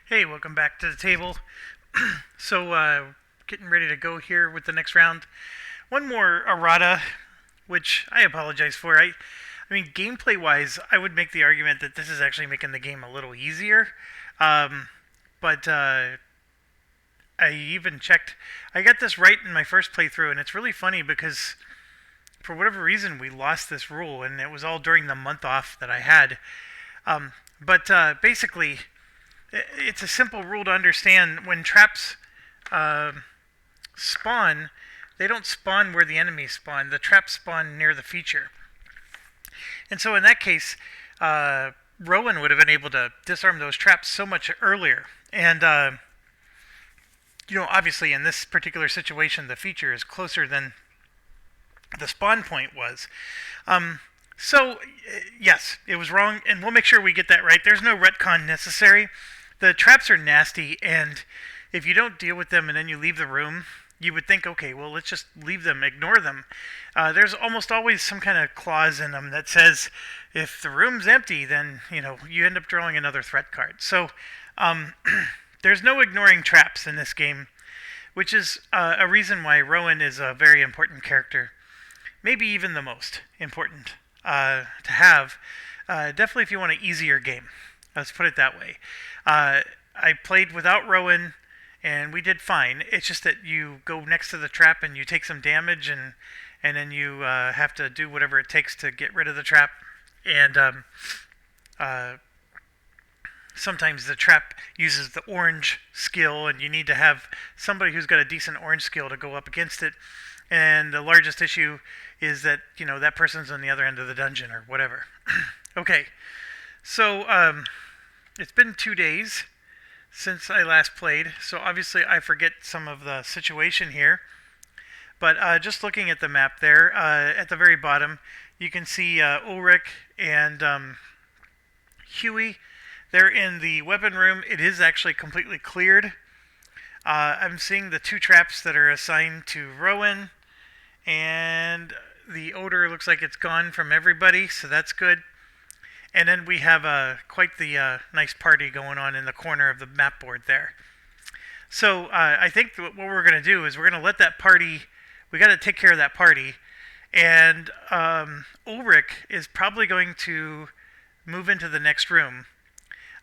Hey, welcome back to the table. Getting ready to go here with the next round. One more errata, which I apologize for. I mean, gameplay-wise, I would make the argument that this is actually making the game a little easier. Um, but I even checked. I got this right in my first playthrough, and it's really funny because for whatever reason we lost this rule, and it was all during the month off that I had. Basically, it's a simple rule to understand. When traps uh, spawn, they don't spawn where the enemies spawn. The traps spawn near the feature. And so in that case, Rowan would have been able to disarm those traps so much earlier. And obviously in this particular situation, the feature is closer than the spawn point was. Yes, it was wrong, and we'll make sure we get that right. There's no retcon necessary. The traps are nasty, and if you don't deal with them and then you leave the room, you would think, okay, well, let's just leave them, ignore them. There's almost always some kind of clause in them that says if the room's empty, then you end up drawing another threat card. So there's no ignoring traps in this game, which is a reason why Rowan is a very important character. Maybe even the most important to have. Definitely if you want an easier game. Let's put it that way. I played without Rowan, and we did fine. It's just that you go next to the trap and you take some damage, and then you have to do whatever it takes to get rid of the trap. And sometimes the trap uses the orange skill, and you need to have somebody who's got a decent orange skill to go up against it. And the largest issue is that that person's on the other end of the dungeon or whatever. Okay, so it's been 2 days since I last played, so obviously I forget some of the situation here. But just looking at the map there, at the very bottom, you can see Ulrich and Huey. They're in the weapon room. It is actually completely cleared. I'm seeing the 2 traps that are assigned to Rowan, and the odor looks like it's gone from everybody, so that's good. And then we have quite the nice party going on in the corner of the map board there. So I think what we're going to do is we're going to let that party, we got to take care of that party, and Ulrich is probably going to move into the next room.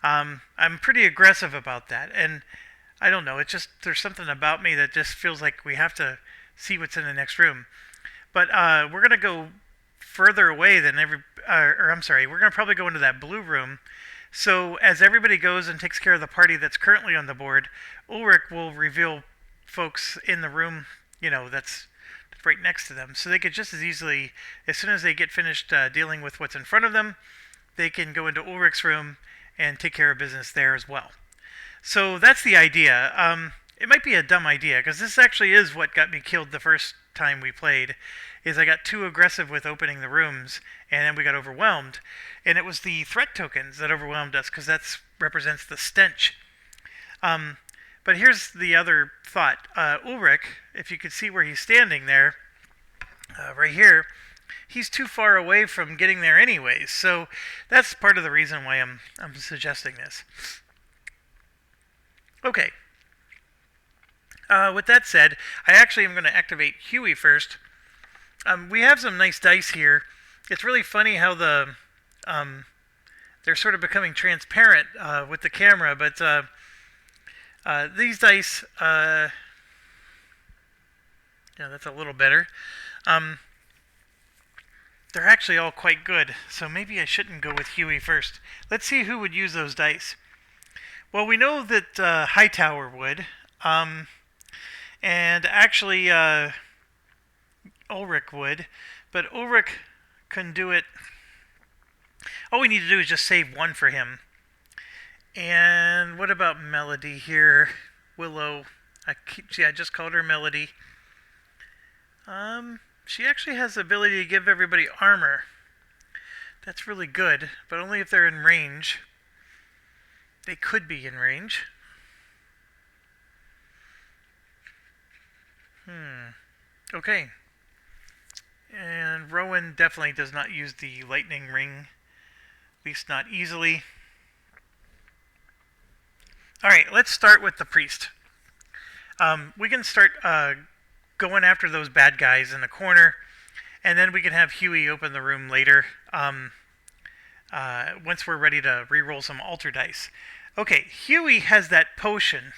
I'm pretty aggressive about that, and I don't know, it's just, there's something about me that just feels like we have to see what's in the next room. But we're going to go further away than we're going to probably go into that blue room. So as everybody goes and takes care of the party that's currently on the board, Ulrich will reveal folks in the room, that's right next to them. So they could just as easily, as soon as they get finished dealing with what's in front of them, they can go into Ulrich's room and take care of business there as well. So that's the idea. It might be a dumb idea, because this actually is what got me killed the first time we played, is I got too aggressive with opening the rooms, and then we got overwhelmed. And it was the threat tokens that overwhelmed us, because that represents the stench. But here's the other thought. Ulrich, if you could see where he's standing there, right here, he's too far away from getting there anyways. So that's part of the reason why I'm suggesting this. Okay. With that said, I actually am going to activate Huey first. We have some nice dice here. It's really funny how they're sort of becoming transparent with the camera, but these dice, yeah, that's a little better. They're actually all quite good, so maybe I shouldn't go with Huey first. Let's see who would use those dice. Well, we know that Hightower would. And actually, Ulrich would, but Ulrich couldn't do it. All we need to do is just save one for him. And what about Melody here? Willow. I just called her Melody. She actually has the ability to give everybody armor. That's really good, but only if they're in range. They could be in range. Okay. And Rowan definitely does not use the lightning ring. At least not easily. Alright, let's start with the priest. We can start going after those bad guys in the corner, and then we can have Huey open the room later once we're ready to re-roll some altar dice. Okay, Huey has that potion.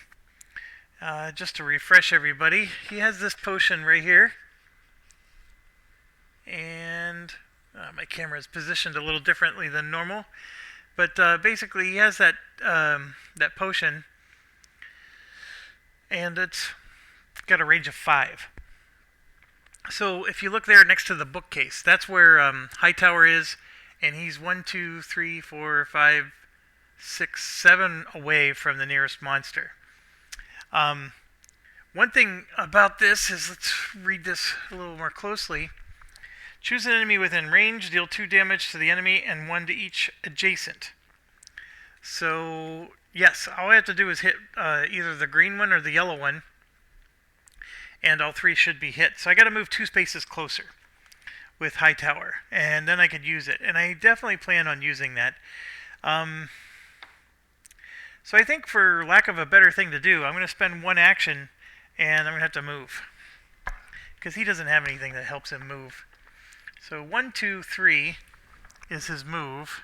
Just to refresh everybody, he has this potion right here. And my camera is positioned a little differently than normal. But basically, he has that potion, and it's got a range of 5. So if you look there next to the bookcase, that's where Hightower is, and he's 1, 2, 3, 4, 5, 6, 7 away from the nearest monster. One thing about this is, let's read this a little more closely. Choose an enemy within range, deal 2 damage to the enemy and 1 to each adjacent. So, yes, all I have to do is hit either the green one or the yellow one, and all 3 should be hit. So I got to move 2 spaces closer with Hightower, and then I could use it. And I definitely plan on using that. So I think, for lack of a better thing to do, I'm going to spend 1 action, and I'm going to have to move, because he doesn't have anything that helps him move. So 1, 2, 3 is his move.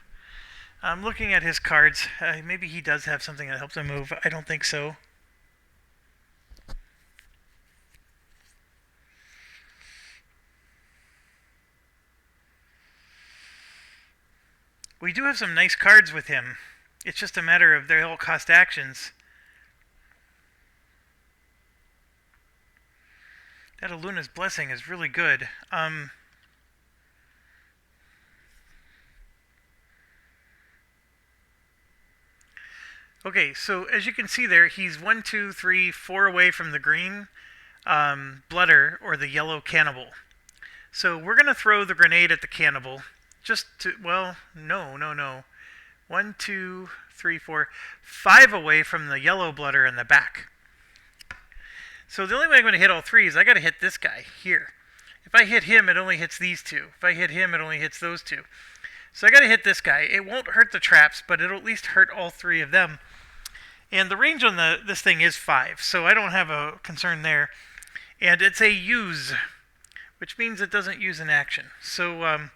I'm looking at his cards. Maybe he does have something that helps him move. I don't think so. We do have some nice cards with him. It's just a matter of they all cost actions. That Aluna's Blessing is really good. Okay, so as you can see there, he's 1, 2, 3, 4 away from the green blooder or the yellow cannibal. So we're going to throw the grenade at the cannibal. Just to, well, no. 1, 2, 3, 4, 5 away from the yellow blooder in the back. So the only way I'm going to hit all 3 is I got to hit this guy here. If I hit him, it only hits these 2. If I hit him, it only hits those 2. So I got to hit this guy. It won't hurt the traps, but it'll at least hurt all 3 of them. And the range on this thing is 5, so I don't have a concern there. And it's a use, which means it doesn't use an action. So I'm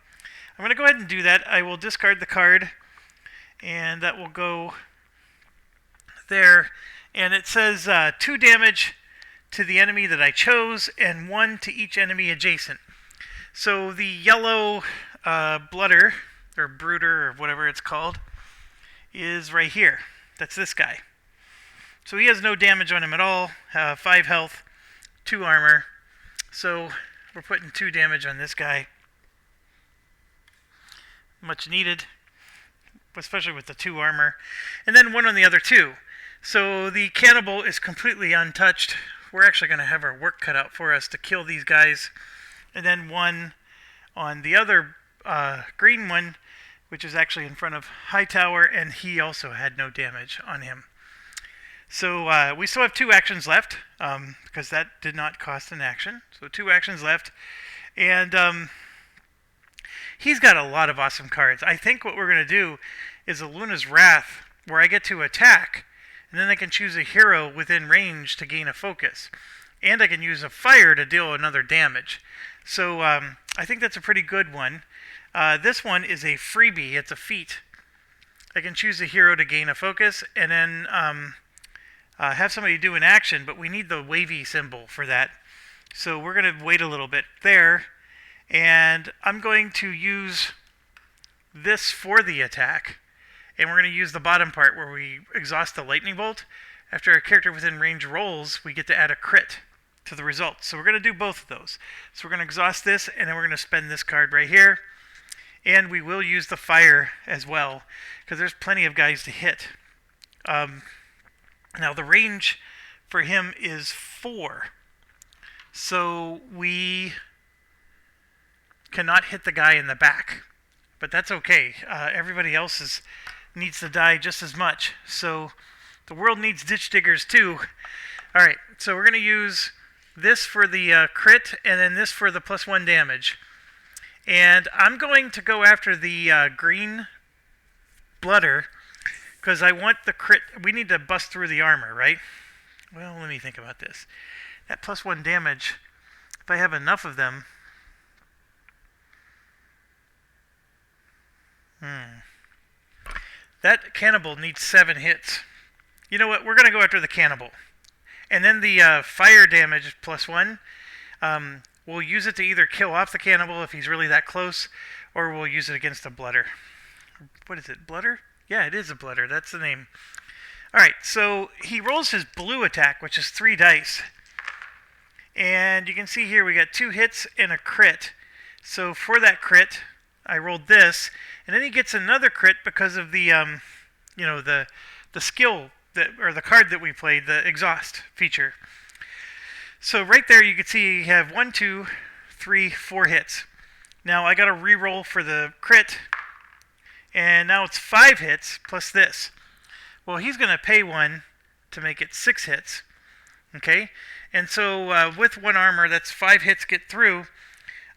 going to go ahead and do that. I will discard the card, and that will go there. And it says 2 damage to the enemy that I chose, and 1 to each enemy adjacent. So the yellow blooder, or brooder, or whatever it's called, is right here. That's this guy. So he has no damage on him at all. 5 health, 2 armor. So we're putting 2 damage on this guy. Much needed, especially with the 2 armor. And then 1 on the other 2. So the cannibal is completely untouched. We're actually going to have our work cut out for us to kill these guys. And then 1 on the other green one, which is actually in front of Hightower, and he also had no damage on him. So we still have 2 actions left, because that did not cost an action. So 2 actions left. And he's got a lot of awesome cards. I think what we're going to do is Aluna's Wrath, where I get to attack, and then I can choose a hero within range to gain a focus. And I can use a fire to deal another damage. So I think that's a pretty good one. This one is a freebie. It's a feat. I can choose a hero to gain a focus, and then have somebody do an action, but we need the wavy symbol for that. So we're going to wait a little bit there, and I'm going to use this for the attack, and we're going to use the bottom part where we exhaust the lightning bolt. After a character within range rolls, we get to add a crit to the result. So we're going to do both of those. So we're going to exhaust this, and then we're going to spend this card right here. And we will use the fire as well, because there's plenty of guys to hit. Now the range for him is 4. So we cannot hit the guy in the back. But that's okay. Everybody else needs to die just as much. So the world needs ditch diggers too. Alright, so we're going to use this for the crit, and then this for the +1 damage. And I'm going to go after the green blooder, because I want the crit. We need to bust through the armor, right? Well, let me think about this. That +1 damage, if I have enough of them... That cannibal needs 7 hits. You know what? We're going to go after the cannibal. And then the fire damage +1, we'll use it to either kill off the cannibal if he's really that close, or we'll use it against a blooder. What is it? Blooder? Yeah, it is a blooder. That's the name. Alright, so he rolls his blue attack, which is 3 dice. And you can see here we got 2 hits and a crit. So for that crit, I rolled this, and then he gets another crit because of the, the skill that, or the card that we played, the exhaust feature. So right there, you can see you have 1, 2, 3, 4 hits. Now I got a reroll for the crit, and now it's 5 hits plus this. Well, he's going to pay 1 to make it 6 hits. Okay, and so with 1 armor, that's 5 hits get through.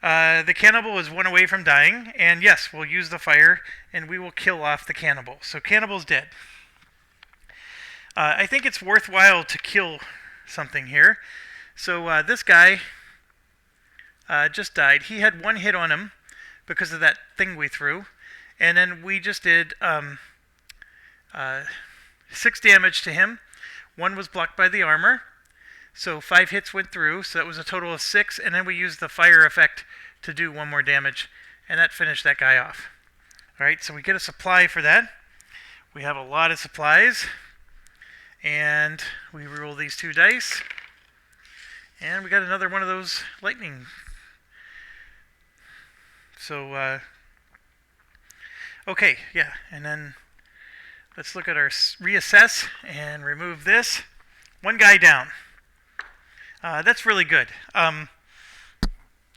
The cannibal is 1 away from dying, and yes, we'll use the fire, and we will kill off the cannibal. So cannibal's dead. I think it's worthwhile to kill something here. So this guy just died. He had 1 hit on him because of that thing we threw, and then we just did 6 damage to him. 1 was blocked by the armor. So 5 hits went through, so that was a total of 6, and then we used the fire effect to do 1 more damage, and that finished that guy off. Alright, so we get a supply for that. We have a lot of supplies, and we roll these 2 dice, and we got another one of those lightning. So, okay, yeah, and then let's look at our reassess and remove this. 1 guy down. That's really good.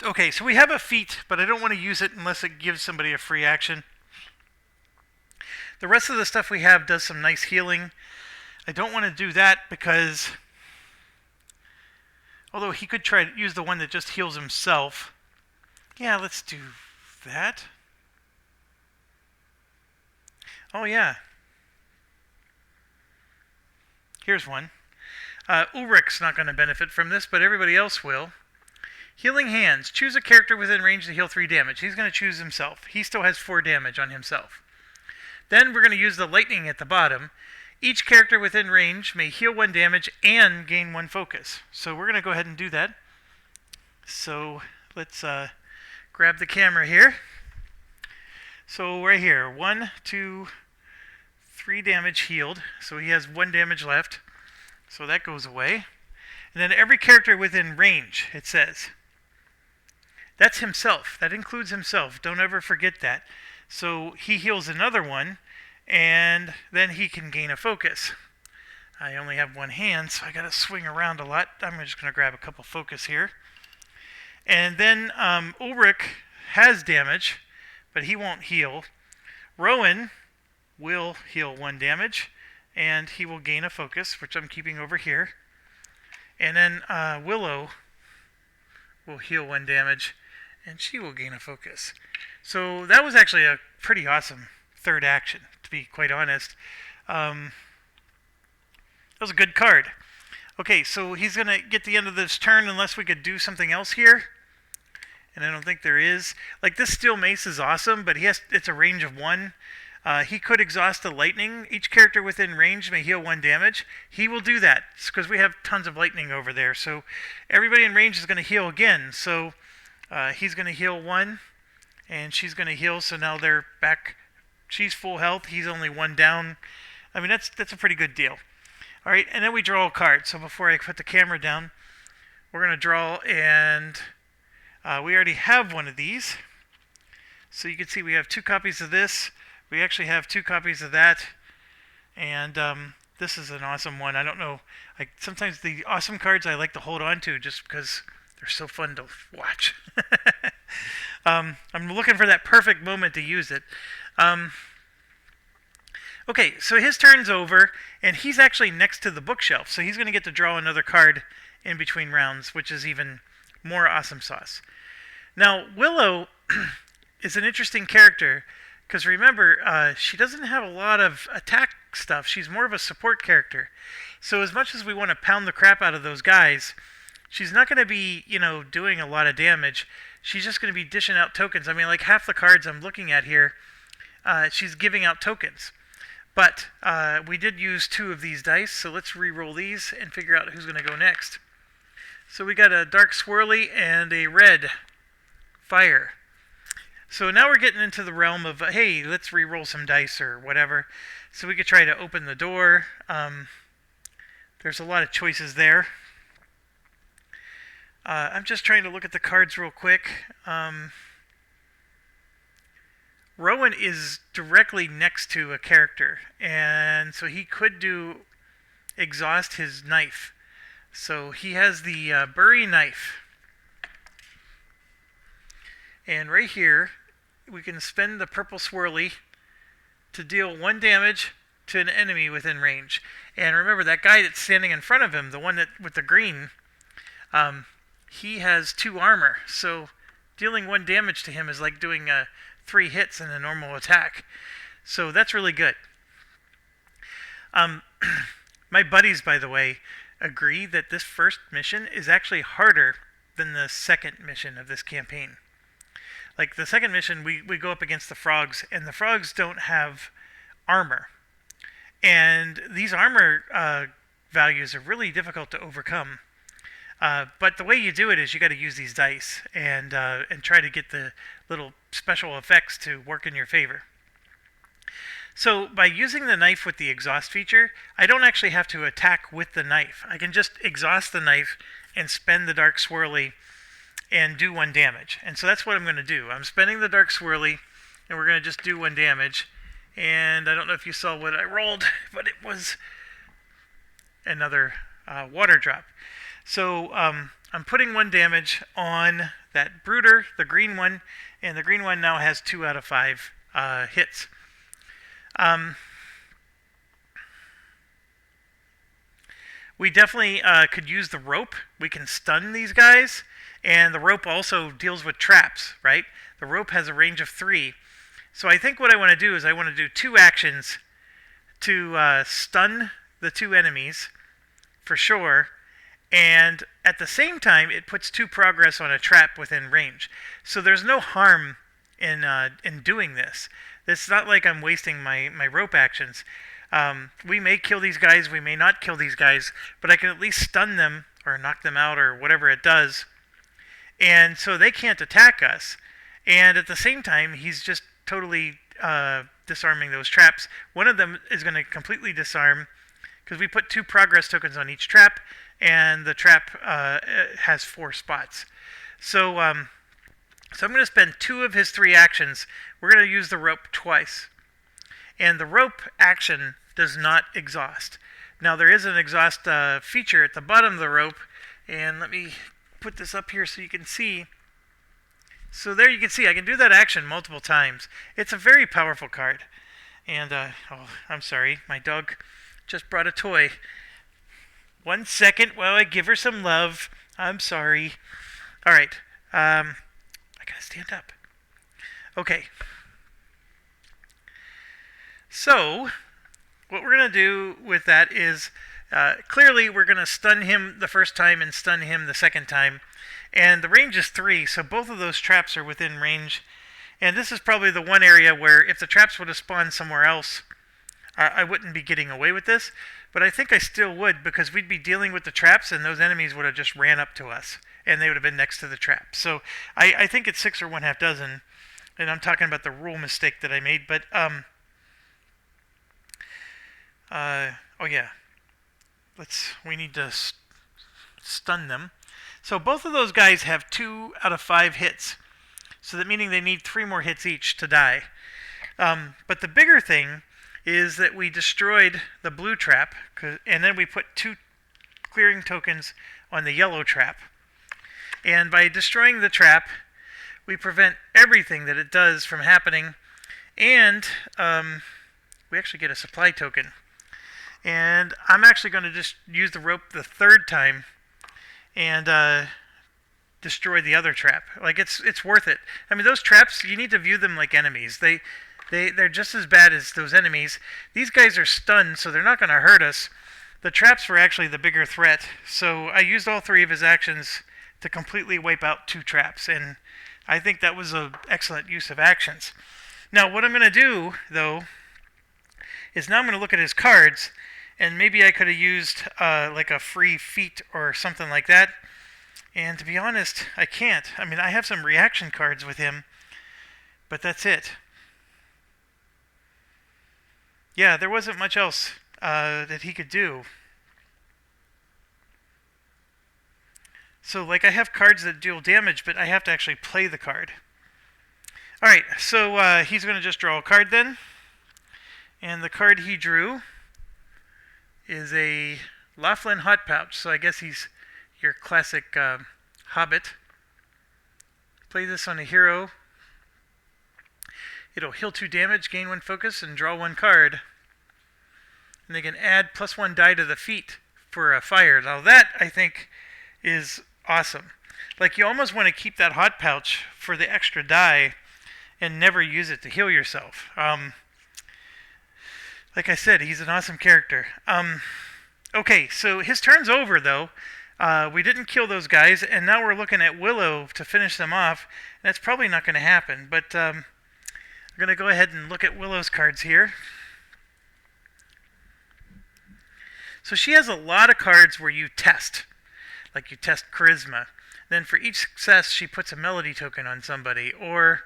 Okay, so we have a feat, but I don't want to use it unless it gives somebody a free action. The rest of the stuff we have does some nice healing. I don't want to do that because, although he could try to use the one that just heals himself. Yeah, let's do that. Oh yeah. Here's one. Ulrich's not going to benefit from this, but everybody else will. Healing Hands. Choose a character within range to heal 3 damage. He's going to choose himself. He still has 4 damage on himself. Then we're going to use the lightning at the bottom. Each character within range may heal 1 damage and gain 1 focus. So we're going to go ahead and do that. So let's grab the camera here. So right here, 1, 2, 3 damage healed. So he has 1 damage left. So that goes away. And then every character within range, it says. That's himself. That includes himself. Don't ever forget that. So he heals another 1, and then he can gain a focus. I only have 1 hand, so I got to swing around a lot. I'm just going to grab a couple focus here. And then Ulrich has damage, but he won't heal. Rowan will heal 1 damage. And he will gain a focus, which I'm keeping over here. And then Willow will heal 1 damage, and she will gain a focus. So that was actually a pretty awesome 3rd action, to be quite honest. That was a good card. Okay, so he's going to get the end of this turn unless we could do something else here. And I don't think there is. Like, this steel mace is awesome, but it's a range of 1. He could exhaust the lightning. Each character within range may heal 1 damage. He will do that because we have tons of lightning over there. So everybody in range is going to heal again. So he's going to heal 1, and she's going to heal. So now they're back. She's full health. He's only 1 down. I mean, that's a pretty good deal. All right, and then we draw a card. So before I put the camera down, we're going to draw, and we already have 1 of these. So you can see we have 2 copies of this. We actually have 2 copies of that, and this is an awesome one. I don't know, sometimes the awesome cards I like to hold on to just because they're so fun to watch. I'm looking for that perfect moment to use it. Okay, so his turn's over, and he's actually next to the bookshelf, so he's going to get to draw another card in between rounds, which is even more awesome sauce. Now, Willow is an interesting character Because remember, she doesn't have a lot of attack stuff. She's more of a support character. So as much as we want to pound the crap out of those guys, she's not going to be, doing a lot of damage. She's just going to be dishing out tokens. I mean, like half the cards I'm looking at here, she's giving out tokens. But we did use 2 of these dice, so let's re-roll these and figure out who's going to go next. So we got a dark swirly and a red fire. So now we're getting into the realm of, hey, let's re-roll some dice or whatever. So we could try to open the door. There's a lot of choices there. I'm just trying to look at the cards real quick. Rowan is directly next to a character, and so he could do exhaust his knife. So he has the bury knife. And right here, we can spend the purple swirly to deal 1 damage to an enemy within range. And remember, that guy that's standing in front of him, the one that with the green, he has 2 armor. So dealing 1 damage to him is like doing 3 hits in a normal attack. So that's really good. My buddies, by the way, agree that this first mission is actually harder than the second mission of this campaign. Like the second mission, we go up against the frogs, and the frogs don't have armor. And these armor values are really difficult to overcome. But the way you do it is you got to use these dice and try to get the little special effects to work in your favor. So by using the knife with the exhaust feature, I don't actually have to attack with the knife. I can just exhaust the knife and spend the dark swirly and do 1 damage. And so that's what I'm going to do. I'm spending the dark swirly, and we're going to just do 1 damage. And I don't know if you saw what I rolled, but it was another water drop. So I'm putting 1 damage on that brooder, the green one, and the green one now has 2 out of 5 hits. We definitely could use the rope. We can stun these guys, and the rope also deals with traps, right? The rope has a range of 3. So I think what I want to do is I want to do 2 actions to stun the 2 enemies, for sure, and at the same time it puts 2 progress on a trap within range. So there's no harm in doing this. It's not like I'm wasting my rope actions. We may kill these guys, we may not kill these guys, but I can at least stun them or knock them out or whatever it does. And so they can't attack us. And at the same time, he's just totally disarming those traps. One of them is going to completely disarm because we put 2 progress tokens on each trap, and the trap has 4 spots. So I'm going to spend 2 of his 3 actions. We're going to use the rope twice. And the rope action does not exhaust. Now there is an exhaust feature at the bottom of the rope, and let me put this up here so you can see. So there you can see I can do that action multiple times. It's a very powerful card. And oh, I'm sorry, my dog just brought a toy. 1 second while I give her some love. I'm sorry. All right, I gotta stand up. Okay. So what we're going to do with that is clearly we're going to stun him the first time and stun him the second time. And the range is 3, so both of those traps are within range. And this is probably the one area where if the traps would have spawned somewhere else, I wouldn't be getting away with this. But I think I still would, because we'd be dealing with the traps and those enemies would have just ran up to us. And they would have been next to the trap. So I think it's 6 or 1/2 dozen. And I'm talking about the rule mistake that I made. But oh yeah, we need to stun them. So both of those guys have 2 out of 5 hits. So that meaning they need 3 more hits each to die. But the bigger thing is that we destroyed the blue trap, and then we put 2 clearing tokens on the yellow trap. And by destroying the trap, we prevent everything that it does from happening, and we actually get a supply token. And I'm actually going to just use the rope the 3rd time and destroy the other trap. Like it's worth it. I mean, those traps, you need to view them like enemies. They're just as bad as those enemies. These guys are stunned, so they're not going to hurt us. The traps were actually the bigger threat, so I used all 3 of his actions to completely wipe out 2 traps, and I think that was an excellent use of actions. Now, what I'm going to do, though, is now I'm going to look at his cards, and maybe I could have used like a free feat or something like that. And to be honest, I can't. I mean, I have some reaction cards with him, but that's it. Yeah, there wasn't much else that he could do. So, like, I have cards that deal damage, but I have to actually play the card. Alright, so he's going to just draw a card then. And the card he drew is a Laughlin Hot Pouch. So I guess he's your classic hobbit. Play this on a hero. It'll heal 2 damage, gain 1 focus, and draw 1 card. And they can add +1 die to the feat for a fire. Now that, I think, is awesome. Like, you almost want to keep that hot pouch for the extra die and never use it to heal yourself. Like I said, he's an awesome character. Okay, so his turn's over, though. We didn't kill those guys, and now we're looking at Willow to finish them off. And that's probably not going to happen, but I'm going to go ahead and look at Willow's cards here. So she has a lot of cards where you test. Like you test charisma. Then for each success, she puts a melody token on somebody. Or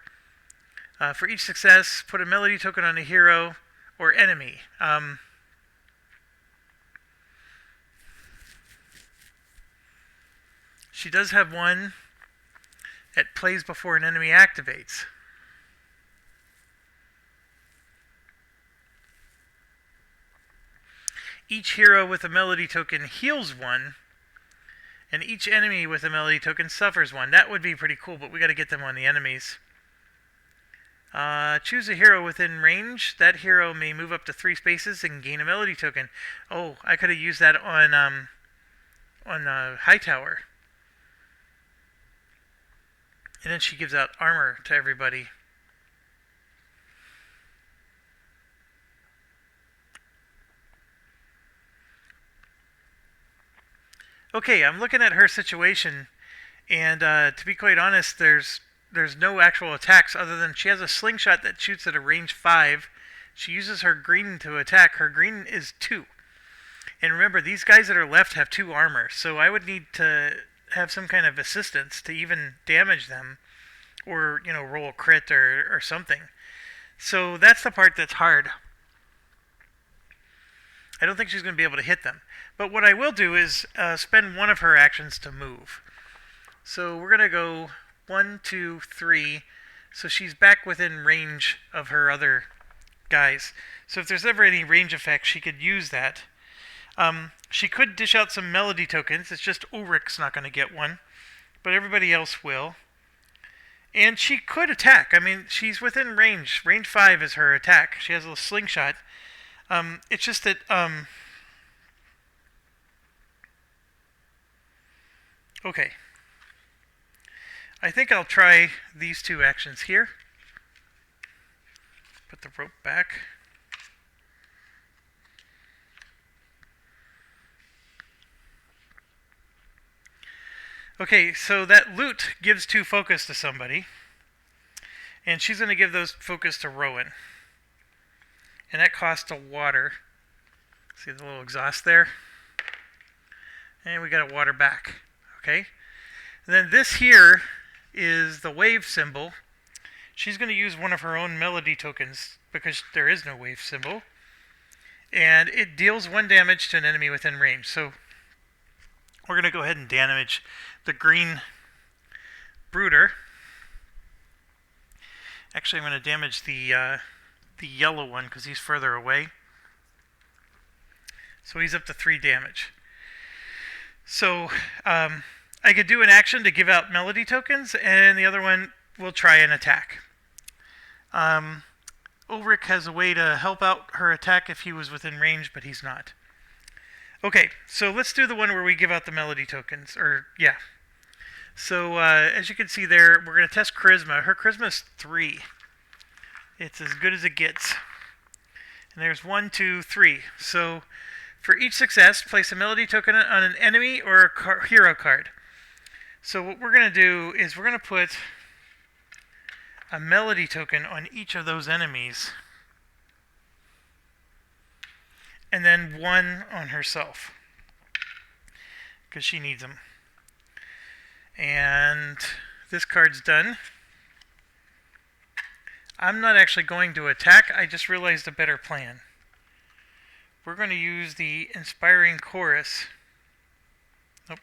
for each success, put a melody token on a hero or enemy. She does have one that plays before an enemy activates. Each hero with a melody token heals 1, and each enemy with a melody token suffers 1. That would be pretty cool, but we got to get them on the enemies. Choose a hero within range. That hero may move up to 3 spaces and gain a melody token. Oh, I could have used that on Hightower. And then she gives out armor to everybody. Okay, I'm looking at her situation, and to be quite honest, there's no actual attacks other than she has a slingshot that shoots at a range 5. She uses her green to attack. Her green is 2. And remember, these guys that are left have 2 armor, so I would need to have some kind of assistance to even damage them, or, you know, roll a crit or something. So that's the part that's hard. I don't think she's going to be able to hit them. But what I will do is spend one of her actions to move. So we're going to go 1, 2, 3. So she's back within range of her other guys. So if there's ever any range effect, she could use that. She could dish out some melody tokens. It's just Ulrich's not going to get one. But everybody else will. And she could attack. I mean, she's within range. Range 5 is her attack. She has a slingshot. It's just that... Okay. I think I'll try these 2 actions here. Put the rope back. Okay, so that loot gives 2 focus to somebody. And she's going to give those focus to Rowan. And that costs a water. See the little exhaust there? And we got a water back. Okay? And then this here is the wave symbol. She's going to use one of her own melody tokens because there is no wave symbol. And it deals 1 damage to an enemy within range. So we're going to go ahead and damage the green brooder. Actually, I'm going to damage the yellow one because he's further away. So he's up to 3 damage. So I could do an action to give out melody tokens, and the other one will try an attack. Ulrich has a way to help out her attack if he was within range, but he's not. Okay, so let's do the one where we give out the melody tokens. So as you can see there, we're going to test charisma. Her charisma is 3. It's as good as it gets. And there's 1, 2, 3. So for each success, place a melody token on an enemy or a hero card. So what we're going to do is we're going to put a melody token on each of those enemies, and then 1 on herself, because she needs them. And this card's done. I'm not actually going to attack, I just realized a better plan. We're going to use the Inspiring Chorus. Nope.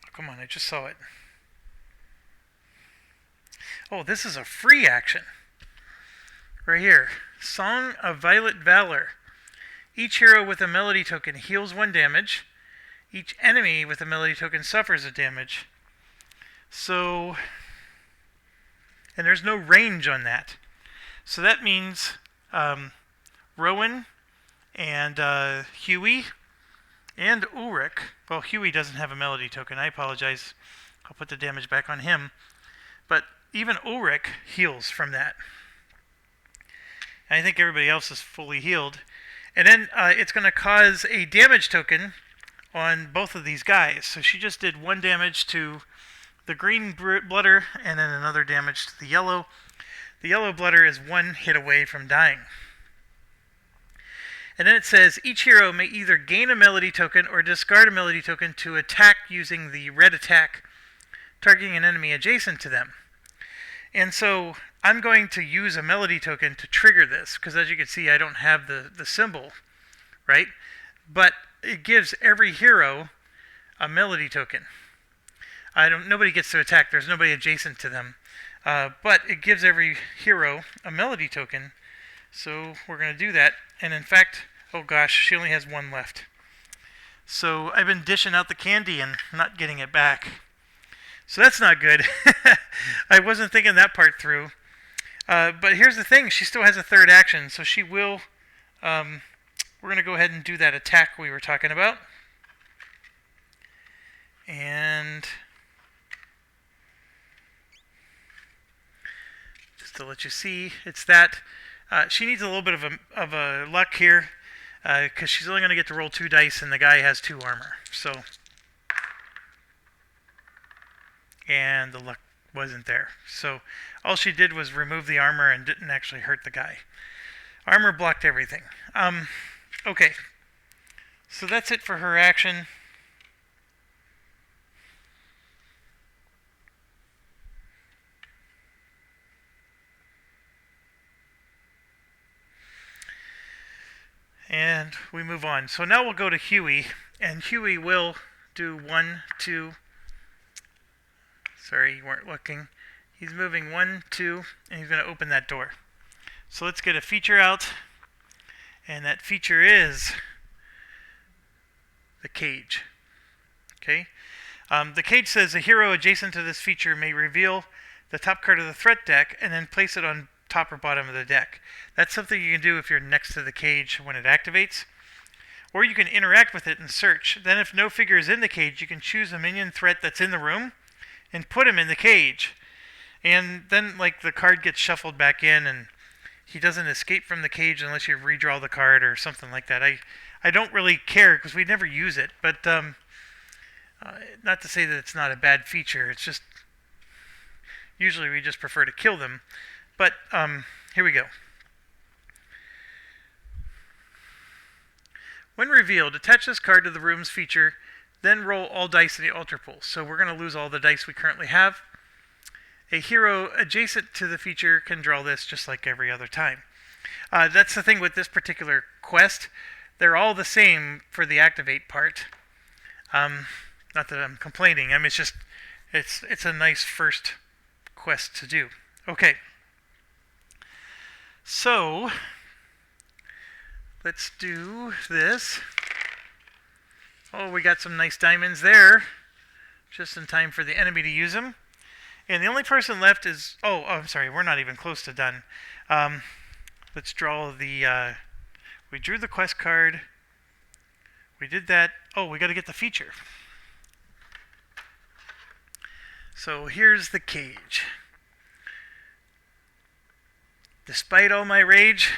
Oh, come on, I just saw it. Oh, this is a free action. Right here. Song of Violet Valor. Each hero with a melody token heals 1 damage. Each enemy with a melody token suffers a damage. So, and there's no range on that. So that means Rowan and Huey and Ulrich. Well, Huey doesn't have a melody token. I apologize. I'll put the damage back on him. But even Ulrich heals from that. I think everybody else is fully healed. And then it's going to cause a damage token on both of these guys. So she just did 1 damage to the green blooder and then another damage to the yellow. The yellow blooder is 1 hit away from dying. And then it says each hero may either gain a melody token or discard a melody token to attack using the red attack, targeting an enemy adjacent to them. And so I'm going to use a melody token to trigger this, because as you can see I don't have the symbol, right? But it gives every hero a melody token. Nobody gets to attack, there's nobody adjacent to them. But it gives every hero a melody token, so we're going to do that. And in fact, oh gosh, she only has 1 left. So I've been dishing out the candy and not getting it back. So that's not good. I wasn't thinking that part through. But here's the thing, she still has a 3rd action, so she will... we're going to go ahead and do that attack we were talking about. And... just to let you see, it's that. She needs a little bit of a luck here, because she's only going to get to roll 2 dice, and the guy has 2 armor. So... and the luck wasn't there. So all she did was remove the armor and didn't actually hurt the guy. Armor blocked everything. Okay. So that's it for her action. And we move on. So now we'll go to Huey, and Huey will do 1, 2... Sorry, you weren't looking. He's moving 1, 2, and he's going to open that door. So let's get a feature out, and that feature is the cage. Okay. The cage says a hero adjacent to this feature may reveal the top card of the threat deck and then place it on top or bottom of the deck. That's something you can do if you're next to the cage when it activates. Or you can interact with it and search. Then if no figure is in the cage, you can choose a minion threat that's in the room and put him in the cage. And then like the card gets shuffled back in and he doesn't escape from the cage unless you redraw the card or something like that. I don't really care because we never use it, but not to say that it's not a bad feature. It's just usually we just prefer to kill them. But here we go. When revealed, attach this card to the room's feature, then roll all dice in the altar pool. So we're going to lose all the dice we currently have. A hero adjacent to the feature can draw this just like every other time. That's the thing with this particular quest. They're all the same for the activate part. Not that I'm complaining. I mean, it's just it's a nice first quest to do. Okay. So let's do this. Oh, we got some nice diamonds there. Just in time for the enemy to use them. And the only person left is... Oh, I'm sorry. We're not even close to done. Let's draw the... we drew the quest card. We did that. Oh, we got to get the feature. So here's the cage. Despite all my rage,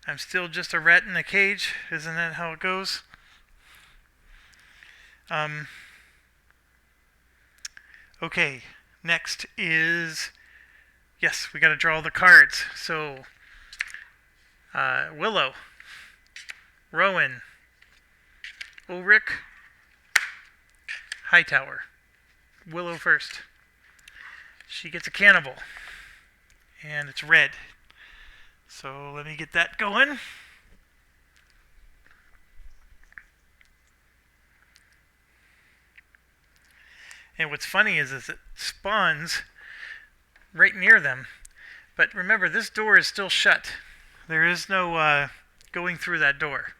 I'm still just a rat in a cage. Isn't that how it goes? Okay, next is... Yes, we got to draw the cards. So, Willow, Rowan, Ulrich, Hightower. Willow first. She gets a cannibal. And it's red. So let me get that going. And what's funny is it spawns right near them. But remember, this door is still shut. There is no going through that door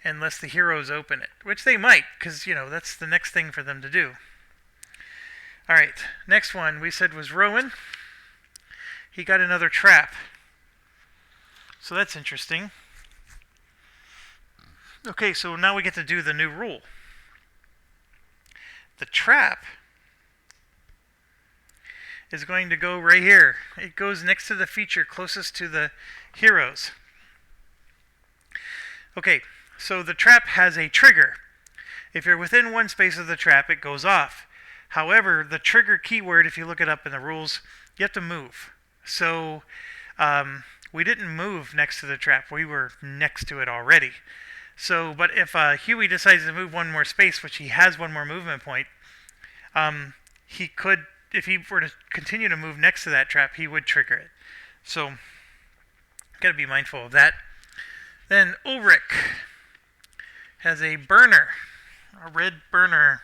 unless the heroes open it, which they might, because, you know, that's the next thing for them to do. Alright, next one we said was Rowan. He got another trap. So that's interesting. Okay, so now we get to do the new rule. The trap is going to go right here. It goes next to the feature closest to the heroes. Okay, so the trap has a trigger. If you're within one space of the trap, it goes off. However, the trigger keyword, if you look it up in the rules, you have to move. So we didn't move next to the trap. We were next to it already. So, but if Huey decides to move one more space, which he has one more movement point, he could, if he were to continue to move next to that trap, he would trigger it. So, got to be mindful of that. Then Ulrich has a burner, a red burner.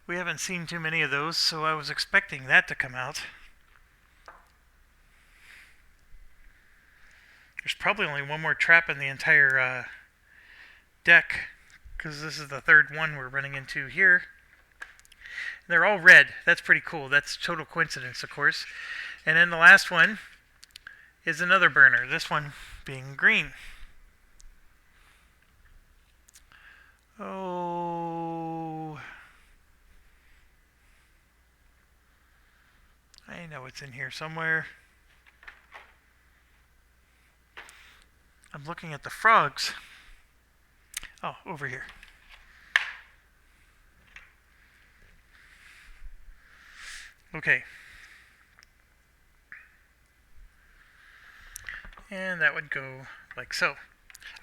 We haven't seen too many of those, so I was expecting that to come out. There's probably only one more trap in the entire deck, because this is the third one we're running into here. They're all red. That's pretty cool. That's total coincidence, of course. And then the last one is another burner, this one being green. Oh, I know it's in here somewhere. I'm looking at the frogs. Oh, over here. Okay. And that would go like so.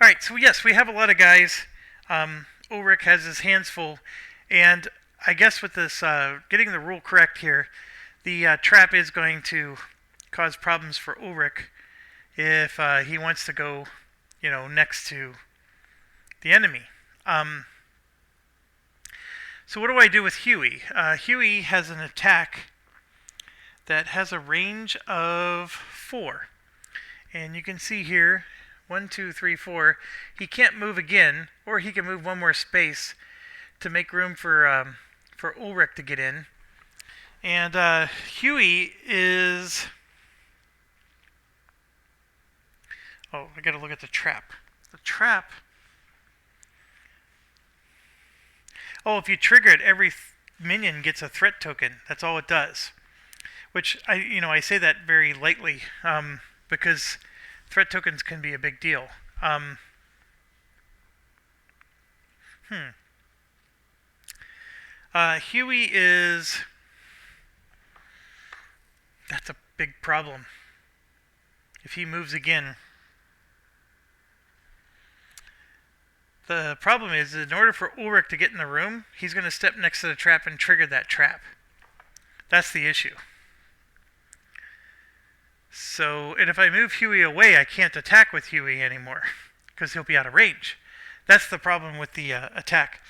Alright, so yes, we have a lot of guys. Ulrich has his hands full. And I guess with this, getting the rule correct here, the trap is going to cause problems for Ulrich if he wants to go, you know, next to the enemy. So what do I do with Huey? Huey has an attack that has a range of 4. And you can see here, 1, 2, 3, 4. He can't move again, or he can move one more space to make room for Ulrich to get in. And Huey is... Oh, I gotta look at the trap. The trap... Oh, if you trigger it, every minion gets a threat token. That's all it does. Which, I say that very lightly, because threat tokens can be a big deal. Huey is... That's a big problem. If he moves again... The problem is, in order for Ulrich to get in the room, he's going to step next to the trap and trigger that trap. That's the issue. So, and if I move Huey away, I can't attack with Huey anymore, because he'll be out of range. That's the problem with the attack.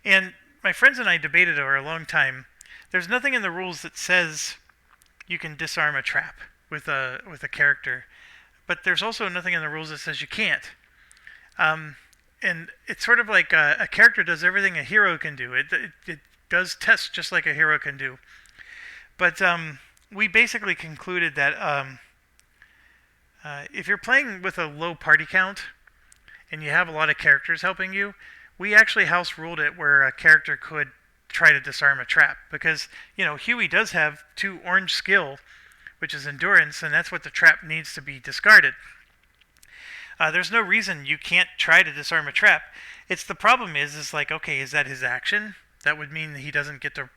And my friends and I debated over a long time. There's nothing in the rules that says you can disarm a trap with a character, but there's also nothing in the rules that says you can't. And it's sort of like a character does everything a hero can do. It does tests just like a hero can do. But we basically concluded that if you're playing with a low party count and you have a lot of characters helping you, we actually house ruled it where a character could try to disarm a trap. Because, Huey does have 2 orange skill which is endurance, and that's what the trap needs to be discarded. There's no reason you can't try to disarm a trap. It's the problem is like, okay, is that his action? That would mean he doesn't get to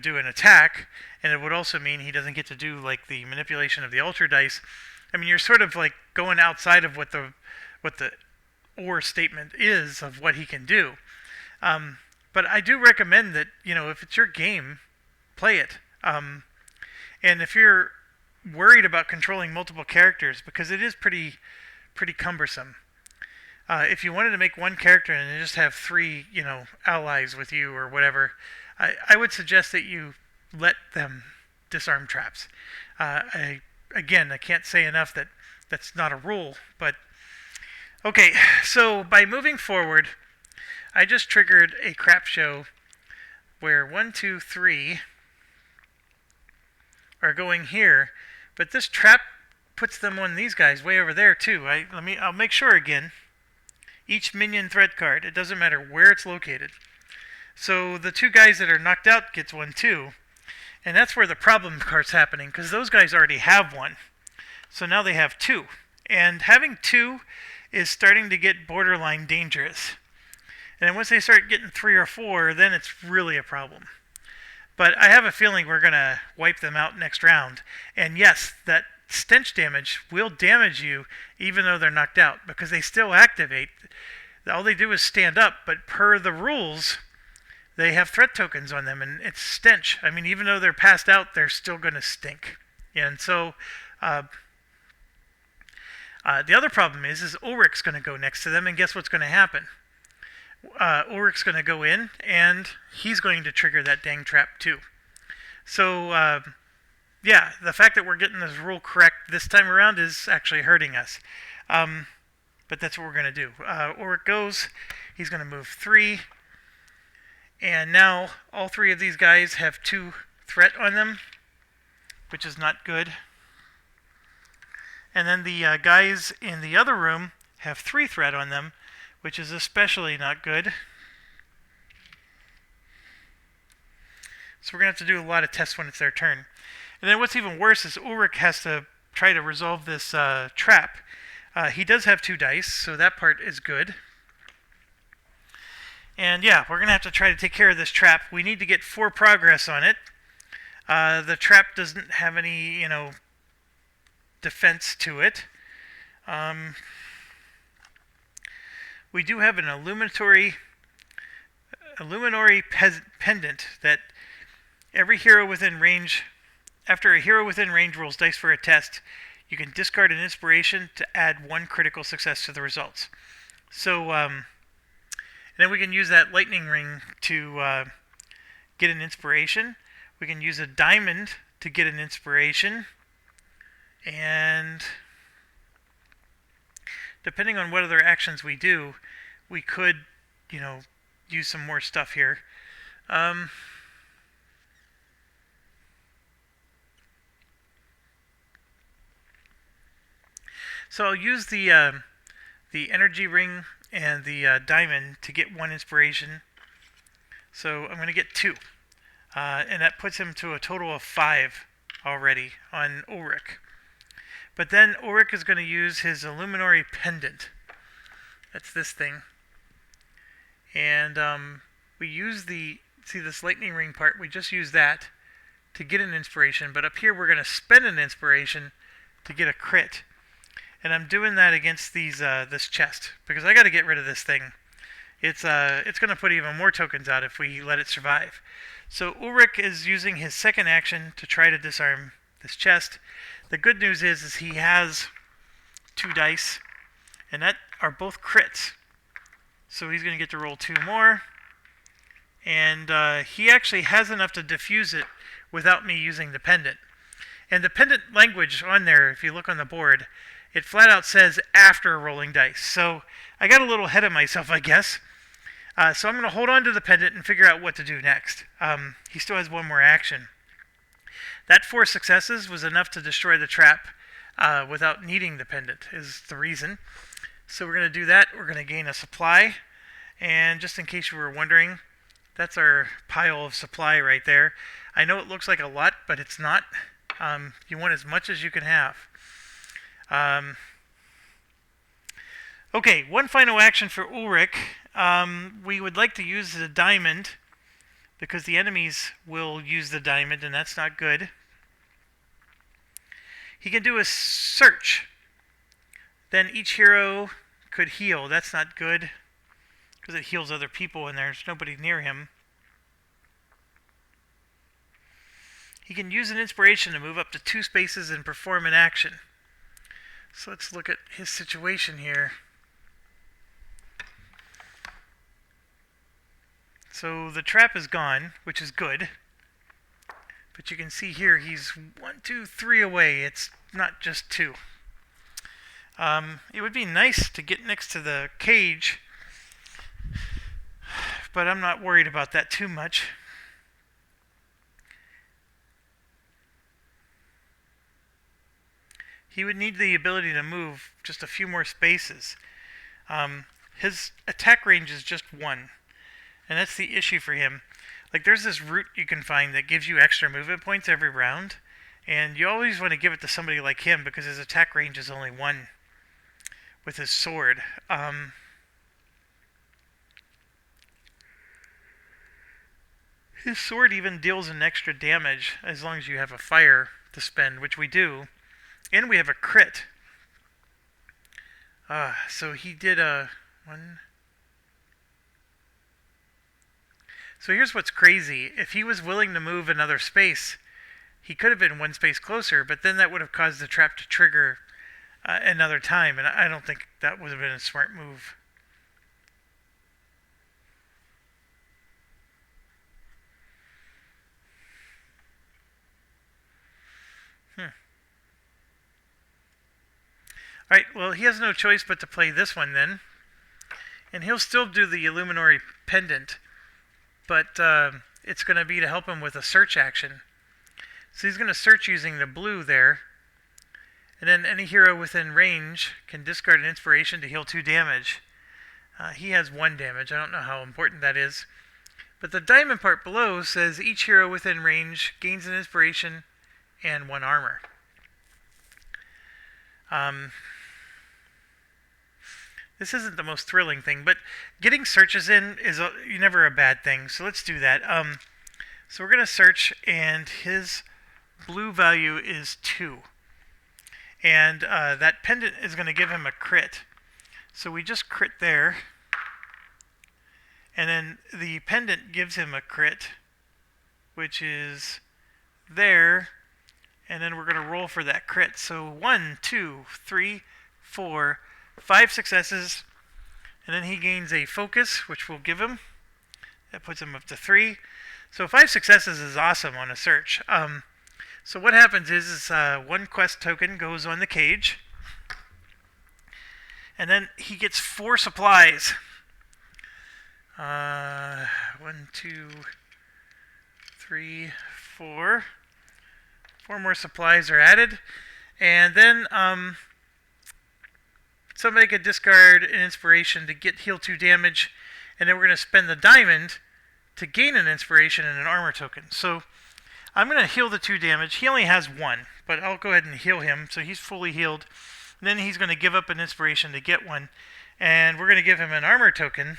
do an attack, and it would also mean he doesn't get to do like the manipulation of the ultra dice. I mean, you're sort of like going outside of what the or statement is of what he can do. But I do recommend that, if it's your game, play it. And if you're worried about controlling multiple characters, because it is pretty cumbersome. If you wanted to make one character and just have 3, allies with you or whatever, I would suggest that you let them disarm traps. I can't say enough that that's not a rule, but okay, so by moving forward, I just triggered a crap show where 1, 2, 3 are going here, but this trap puts them on these guys way over there too. I'll make sure again. Each minion threat card, it doesn't matter where it's located. So the 2 guys that are knocked out gets 1 too, and that's where the problem part's happening, because those guys already have 1. So now they have 2, and having 2 is starting to get borderline dangerous. And once they start getting 3 or 4, then it's really a problem. But I have a feeling we're going to wipe them out next round. And yes, that stench damage will damage you even though they're knocked out, because they still activate. All they do is stand up, but per the rules, they have threat tokens on them, and it's stench. I mean, even though they're passed out, they're still going to stink. And so the other problem is Ulrich's going to go next to them, and guess what's going to happen? Ulrich's going to go in, and he's going to trigger that dang trap too. So, yeah, the fact that we're getting this rule correct this time around is actually hurting us. But that's what we're going to do. Ulrich goes, he's going to move 3, and now all 3 of these guys have 2 threat on them, which is not good. And then the guys in the other room have 3 threat on them, which is especially not good. So we're going to have to do a lot of tests when it's their turn. And then what's even worse is Ulrich has to try to resolve this trap. He does have 2 dice, so that part is good. And yeah, we're going to have to try to take care of this trap. We need to get 4 progress on it. The trap doesn't have any, defense to it. We do have an illuminatory pendant that every hero within range, after a hero within range rolls dice for a test, you can discard an inspiration to add 1 critical success to the results. So, and then we can use that lightning ring to get an inspiration. We can use a diamond to get an inspiration. And depending on what other actions we do, we could, use some more stuff here. So I'll use the energy ring and the diamond to get 1 inspiration. So I'm going to get 2. And that puts him to a total of 5 already on Ulrich. But then Ulrich is going to use his illuminatory pendant. That's this thing. And we use see this lightning ring part, we just use that to get an inspiration. But up here we're going to spend an inspiration to get a crit. And I'm doing that against this chest, because I got to get rid of this thing. It's going to put even more tokens out if we let it survive. So Ulrich is using his second action to try to disarm this chest. The good news is he has 2 dice, and that are both crits. So he's going to get to roll 2 more, and he actually has enough to diffuse it without me using the pendant. And the pendant language on there, if you look on the board, it flat out says after rolling dice. So I got a little ahead of myself, I guess. So I'm going to hold on to the pendant and figure out what to do next. He still has 1 more action. That 4 successes was enough to destroy the trap without needing the pendant, is the reason. So we're going to do that. We're going to gain a supply. And just in case you were wondering, that's our pile of supply right there. I know it looks like a lot, but it's not. You want as much as you can have. Okay, one final action for Ulrich. We would like to use the diamond because the enemies will use the diamond, and that's not good. He can do a search. Then each hero could heal. That's not good because it heals other people and there's nobody near him. He can use an inspiration to move up to 2 spaces and perform an action. So let's look at his situation here. So the trap is gone, which is good. But you can see here he's 1, 2, 3 away. It's not just 2. It would be nice to get next to the cage, but I'm not worried about that too much. He would need the ability to move just a few more spaces. His attack range is just 1, and that's the issue for him. Like, there's this route you can find that gives you extra movement points every round, and you always want to give it to somebody like him because his attack range is only 1 with his sword. His sword even deals an extra damage as long as you have a fire to spend, which we do. And we have a crit. So he did a 1. So here's what's crazy. If he was willing to move another space, he could have been 1 space closer, but then that would have caused the trap to trigger another time, and I don't think that would have been a smart move. Alright, well, he has no choice but to play this one then. And he'll still do the Illuminary Pendant, but it's going to be to help him with a search action. So he's going to search using the blue there. And then any hero within range can discard an inspiration to heal 2 damage. He has 1 damage. I don't know how important that is. But the diamond part below says each hero within range gains an inspiration and 1 armor. This isn't the most thrilling thing, but getting searches in is never a bad thing. So let's do that. So we're going to search, and his blue value is 2. And that pendant is going to give him a crit. So we just crit there. And then the pendant gives him a crit, which is there. And then we're going to roll for that crit. So 1, 2, 3, 4, 5 successes. And then he gains a focus, which we'll give him. That puts him up to 3. So 5 successes is awesome on a search. So what happens is 1 quest token goes on the cage. And then he gets 4 supplies. 1, 2, 3, 4. 4 more supplies are added. And then somebody could discard an inspiration to heal 2 damage. And then we're going to spend the diamond to gain an inspiration and an armor token. So I'm going to heal the 2 damage. He only has 1, but I'll go ahead and heal him. So he's fully healed. And then he's going to give up an inspiration to get 1. And we're going to give him an armor token.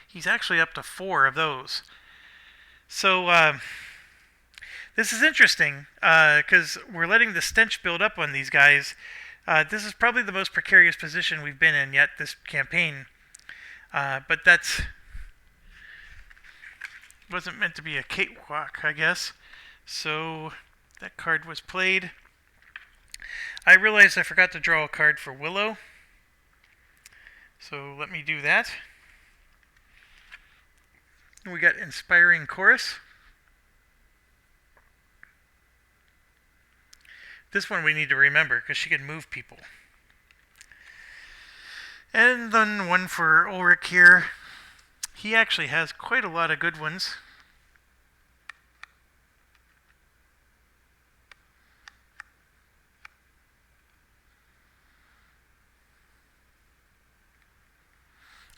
He's actually up to 4 of those. So this is interesting because we're letting the stench build up on these guys. This is probably the most precarious position we've been in yet this campaign. But that's wasn't meant to be a cakewalk, I guess. So that card was played. I realized I forgot to draw a card for Willow. So let me do that. We got Inspiring Chorus. This one we need to remember because she can move people. And then one for Ulrich here. He actually has quite a lot of good ones.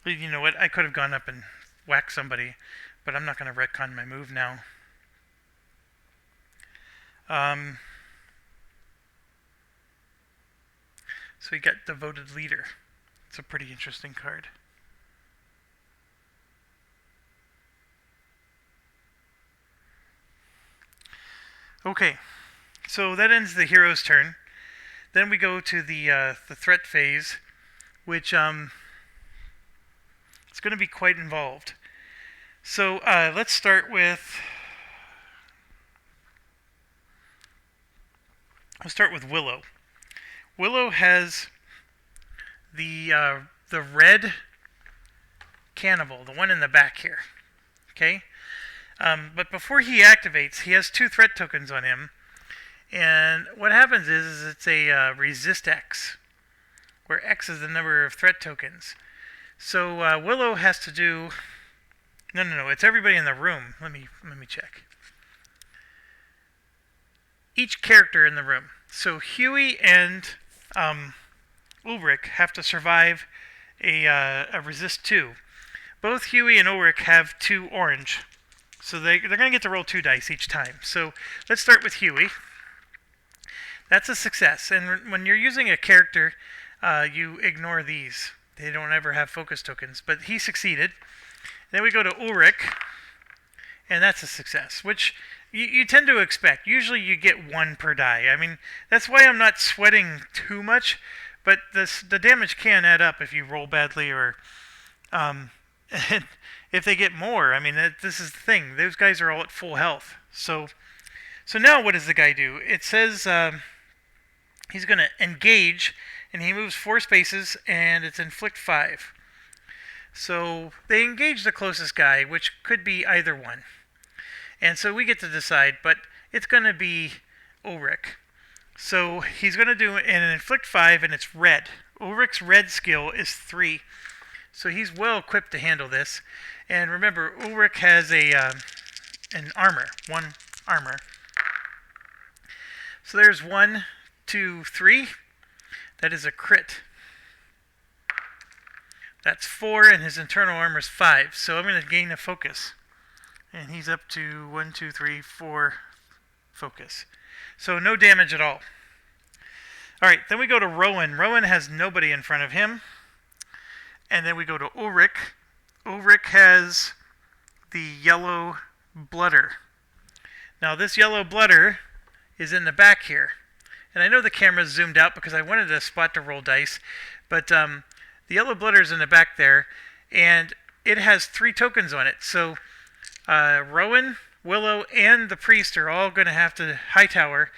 You know what? I could have gone up and whacked somebody, but I'm not going to retcon my move now. Um, so we got Devoted Leader. It's a pretty interesting card. Okay, so that ends the hero's turn. Then we go to the threat phase, which it's going to be quite involved. So let's start with. I'll start with Willow. Willow has the red cannibal, the one in the back here. Okay, but before he activates, he has 2 threat tokens on him, and what happens is it's a resist X, where X is the number of threat tokens. So Willow has to do. No. It's everybody in the room. Let me check. Each character in the room. So Huey and Ulrich have to survive a resist 2. Both Huey and Ulrich have 2 orange, so they're going to get to roll 2 dice each time. So let's start with Huey. That's a success, and when you're using a character, you ignore these. They don't ever have focus tokens, but he succeeded. Then we go to Ulrich, and that's a success, which you tend to expect. Usually you get 1 per die. I mean, that's why I'm not sweating too much, but the damage can add up if you roll badly or if they get more. I mean, this is the thing. Those guys are all at full health. So now what does the guy do? It says he's going to engage, and he moves 4 spaces, and it's inflict 5. So they engage the closest guy, which could be either one. And so we get to decide, but it's going to be Ulrich. So he's going to do an inflict 5, and it's red. Ulrich's red skill is 3. So he's well equipped to handle this. And remember, Ulrich has an armor, 1 armor. So there's 1, 2, 3. That is a crit. That's 4, and his internal armor is 5. So I'm going to gain a focus. And he's up to 1, 2, 3, 4 focus. So no damage at all. Alright, then we go to Rowan. Rowan has nobody in front of him. And then we go to Ulrich. Ulrich has the yellow blooder. Now this yellow blooder is in the back here. And I know the camera's zoomed out because I wanted a spot to roll dice. But the yellow blooder is in the back there. And it has 3 tokens on it. So Rowan, Willow, and the priest are all going to have to, Hightower,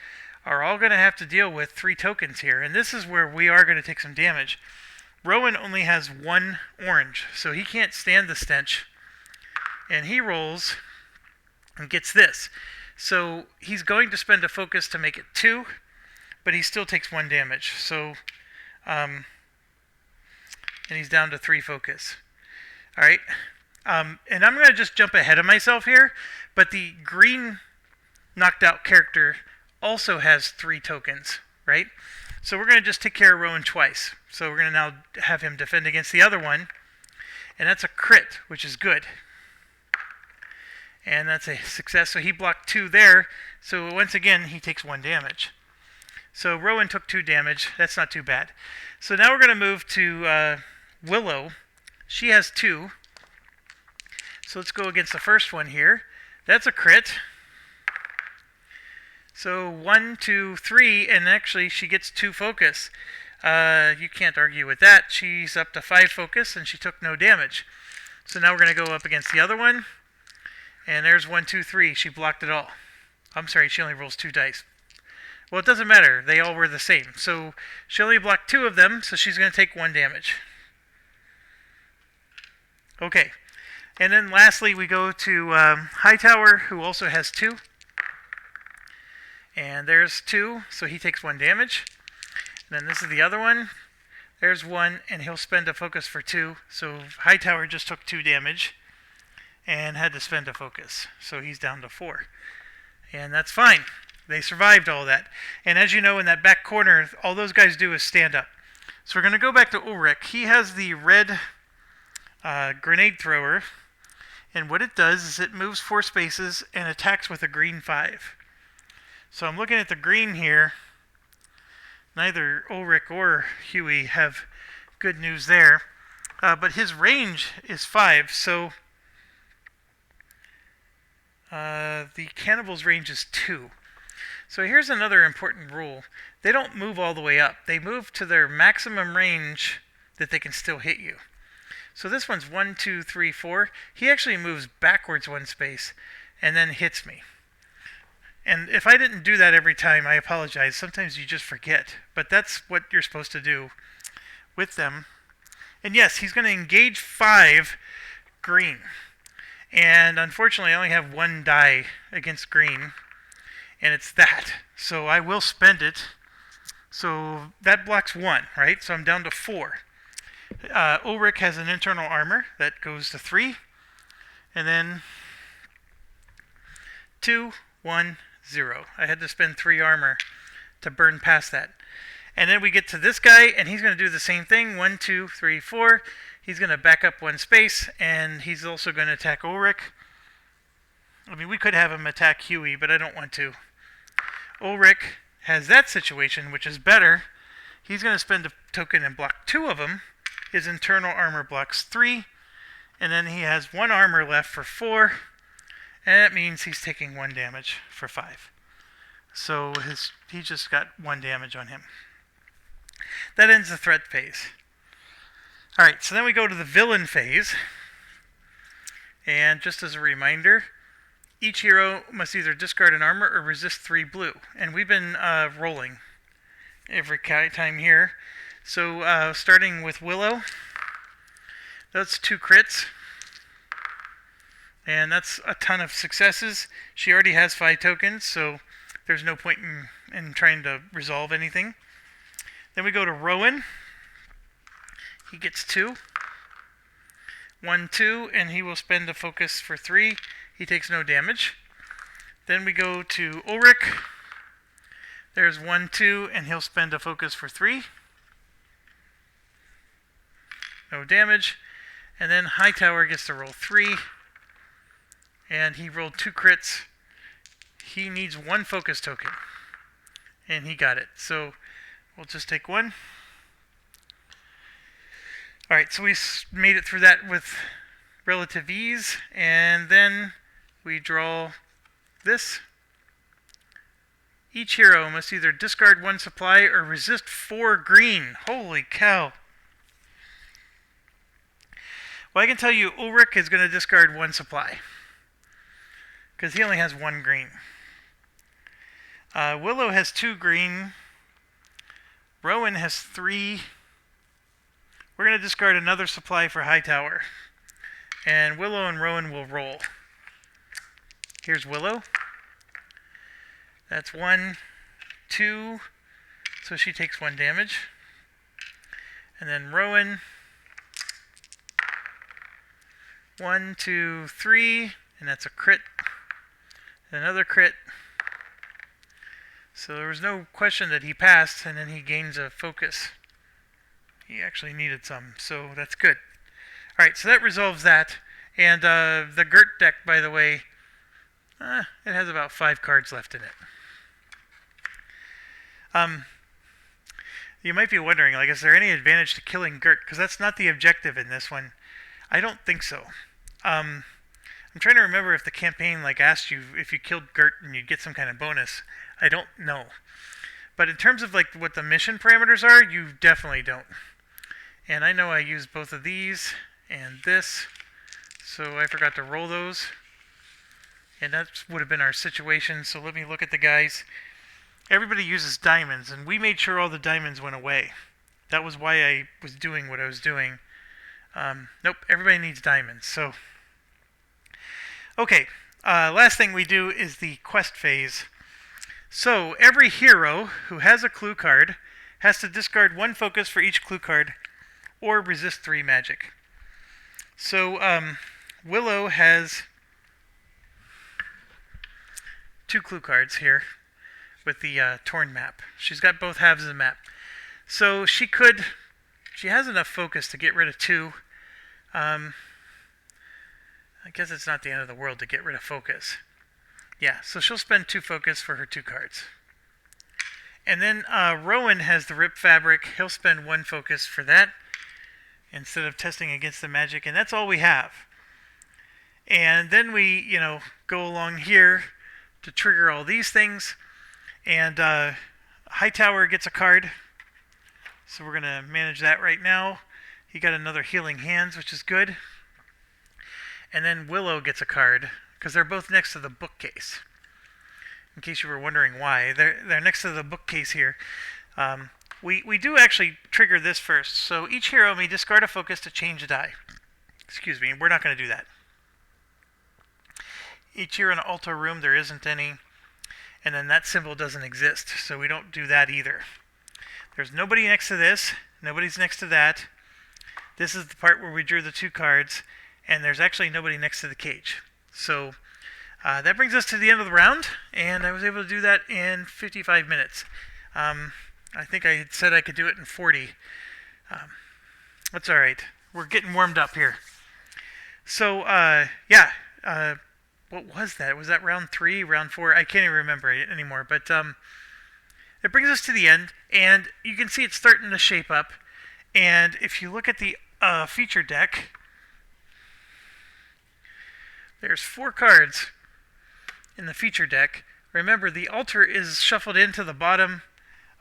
are all going to have to deal with 3 tokens here. And this is where we are going to take some damage. Rowan only has 1 orange, so he can't stand the stench. And he rolls and gets this. So he's going to spend a focus to make it 2, but he still takes 1 damage. So, and he's down to 3 focus. Alright. And I'm going to just jump ahead of myself here, but the green knocked out character also has 3 tokens, right? So we're going to just take care of Rowan twice. So we're going to now have him defend against the other one, and that's a crit, which is good. And that's a success, so he blocked 2 there, so once again he takes 1 damage. So Rowan took 2 damage, that's not too bad. So now we're going to move to Willow. She has 2. So let's go against the first one here. That's a crit. So 1, 2, 3, and actually she gets 2 focus. You can't argue with that. She's up to 5 focus, and she took no damage. So now we're going to go up against the other one. And there's 1, 2, 3. She blocked it all. I'm sorry, she only rolls 2 dice. Well, it doesn't matter. They all were the same. So she only blocked 2 of them, so she's going to take 1 damage. Okay. And then lastly, we go to Hightower, who also has 2. And there's 2, so he takes 1 damage. And then this is the other one. There's 1, and he'll spend a focus for 2. So Hightower just took 2 damage and had to spend a focus. So he's down to 4. And that's fine. They survived all that. And as you know, in that back corner, all those guys do is stand up. So we're going to go back to Ulrich. He has the red grenade thrower. And what it does is it moves 4 spaces and attacks with a green 5. So I'm looking at the green here. Neither Ulrich or Huey have good news there. But his range is 5, so the Cannibal's range is 2. So here's another important rule. They don't move all the way up. They move to their maximum range that they can still hit you. So this one's 1, 2, 3, 4. He actually moves backwards 1 space and then hits me. And if I didn't do that every time, I apologize. Sometimes you just forget. But that's what you're supposed to do with them. And yes, he's going to engage 5 green. And unfortunately, I only have 1 die against green. And it's that. So I will spend it. So that blocks 1, right? So I'm down to 4. Ulrich has an internal armor that goes to 3. And then 2, 1, 0. I had to spend 3 armor to burn past that. And then we get to this guy, and he's going to do the same thing. 1, 2, 3, 4. He's going to back up 1 space, and he's also going to attack Ulrich. I mean, we could have him attack Huey, but I don't want to. Ulrich has that situation, which is better. He's going to spend a token and block 2 of them. His internal armor blocks 3. And then he has 1 armor left for 4. And that means he's taking 1 damage for 5. So he just got 1 damage on him. That ends the threat phase. Alright, so then we go to the villain phase. And just as a reminder, each hero must either discard an armor or resist 3 blue. And we've been rolling every time here. So starting with Willow, that's 2 crits. And that's a ton of successes. She already has 5 tokens, so there's no point in trying to resolve anything. Then we go to Rowan. He gets 2. 1, 2, and he will spend a focus for 3. He takes no damage. Then we go to Ulrich. There's 1, 2, and he'll spend a focus for 3. No damage. And then Hightower gets to roll 3. And he rolled 2 crits. He needs 1 focus token. And he got it. So we'll just take 1. Alright, so we made it through that with relative ease. And then we draw this. Each hero must either discard 1 supply or resist 4 green. Holy cow. Well, I can tell you Ulrich is going to discard 1 supply, because he only has 1 green. Willow has 2 green. Rowan has 3. We're going to discard another supply for Hightower. And Willow and Rowan will roll. Here's Willow. That's 1, 2. So she takes 1 damage. And then Rowan. 1, 2, 3. And that's a crit. Another crit. So there was no question that he passed, and then he gains a focus. He actually needed some, so that's good. Alright, so that resolves that. And the Gert deck, by the way, it has about 5 cards left in it. You might be wondering, like, is there any advantage to killing Gert? Because that's not the objective in this one. I don't think so. I'm trying to remember if the campaign asked you if you killed Gert and you'd get some kind of bonus. I don't know. But in terms of what the mission parameters are, you definitely don't. And I know I used both of these and this, so I forgot to roll those. And that would have been our situation, so let me look at the guys. Everybody uses diamonds, and we made sure all the diamonds went away. That was why I was doing what I was doing. Nope, everybody needs diamonds, so... Okay, last thing we do is the quest phase. So, every hero who has a clue card has to discard 1 focus for each clue card, or resist 3 magic. So, Willow has 2 clue cards here with the torn map. She's got both halves of the map. So, she has enough focus to get rid of 2. I guess it's not the end of the world to get rid of focus. Yeah, so she'll spend 2 focus for her 2 cards. And then Rowan has the Rip Fabric. He'll spend 1 focus for that instead of testing against the magic, and that's all we have. And then we, go along here to trigger all these things. And Hightower gets a card, so we're going to manage that right now. He got another Healing Hands, which is good. And then Willow gets a card, because they're both next to the bookcase. In case you were wondering why. They're next to the bookcase here. We do actually trigger this first. So each hero may discard a focus to change a die. Excuse me, we're not going to do that. Each hero in an altar room, there isn't any. And then that symbol doesn't exist, so we don't do that either. There's nobody next to this. Nobody's next to that. This is the part where we drew the 2 cards. And there's actually nobody next to the cage. So that brings us to the end of the round. And I was able to do that in 55 minutes. I think I had said I could do it in 40. That's all right. We're getting warmed up here. So, what was that? Was that round 3, round 4? I can't even remember it anymore. But it brings us to the end. And you can see it's starting to shape up. And if you look at the feature deck, there's 4 cards in the feature deck. Remember, the altar is shuffled into the bottom